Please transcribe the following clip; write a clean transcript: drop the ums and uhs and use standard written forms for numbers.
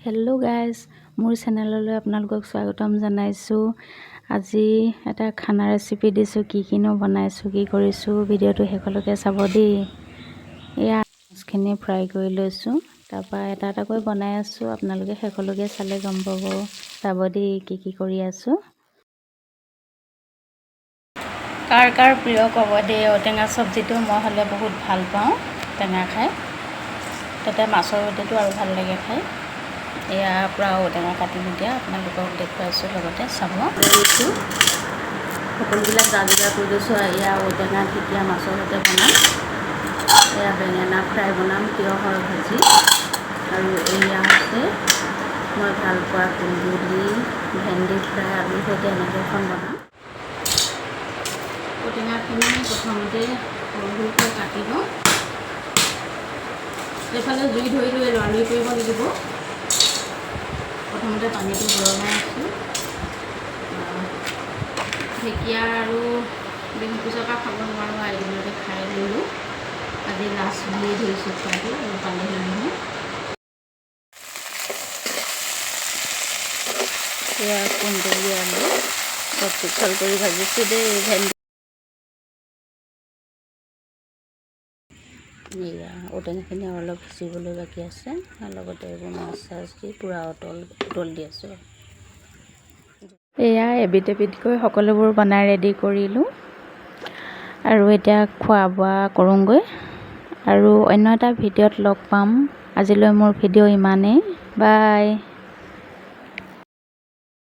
Hello' guys, মোৰ চেনেললৈ আপোনালোকক স্বাগতম জনাইছোঁ। আজি এটা খানা ৰেচিপি দিছোঁ। কিনো বনাইছোঁ, কি কৰিছোঁ, ভিডিঅ'টো শেষলৈকে চাব দেই। এয়া মাছখিনি ফ্ৰাই কৰি লৈছোঁ, তাৰপৰা এটা এটাকৈ বনাই আছোঁ। আপোনালোকে শেষলৈকে চালে গম পাব, চাব দেই কি কৰি আছোঁ। কাৰ কাৰ প্ৰিয় ক'ব দেই। ঔটেঙা চব্জিটো মই হ'লে বহুত ভাল পাওঁ টেঙা খাই, তাতে মাছৰ সৈতেতো আৰু ভাল লাগে খাই। এয়া পূৰা ঔটেঙা কাটি দিয়া আপোনালোকক দেখুৱাইছোঁ, লগতে চাব লৈছোঁ। সকলোবিলাক যা যোগাৰ কৰি লৈছোঁ। এয়া ঔটেঙা ঢেকীয়া মাছৰ সৈতে বনাম, এয়া বেঙেনা ফ্ৰাই বনাম, তিয়ঁহৰ ভাজি, আৰু এয়া হৈছে মই ভাল পোৱা কুন্দুলি ভেন্দি ফ্ৰাই আলুৰ সৈতে এনেকৈ এখন বনাম। ঔটেঙাখিনি প্ৰথমতে সৰু সৰুকৈ কাটি লওঁ। এইফালে জুই ধৰি লৈ লৰালৰি কৰিব লাগিব। প্ৰথমতে পানীটো গৰমাই আছোঁ। ঢেকীয়া আৰু বিহু পিছৰ পৰা খাব নোৱাৰোঁ, এদিনতে খাই ল'লোঁ। আজি লাষ্ট বুলিয়ে ধৰিছোঁ খোৱাটো, আৰু পালেহি নহয়। এয়া কুন্দুলি আলু চব পিছল কৰি ভাজিছোঁ দেই। ভেন্দি এয়া ঔটেঙাখিনি অলপ সিজিবলৈ বাকী আছে, আৰু লগতে এইবোৰ মাছ চাছ দি পূৰা উতল দি আছোঁ। এয়া এবিধ এবিধকৈ সকলোবোৰ বনাই ৰেডি কৰিলোঁ, আৰু এতিয়া খোৱা বোৱা কৰোঁগৈ, আৰু অন্য এটা ভিডিঅ'ত লগ পাম। আজিলৈ মোৰ ভিডিঅ' ইমানেই, বাই।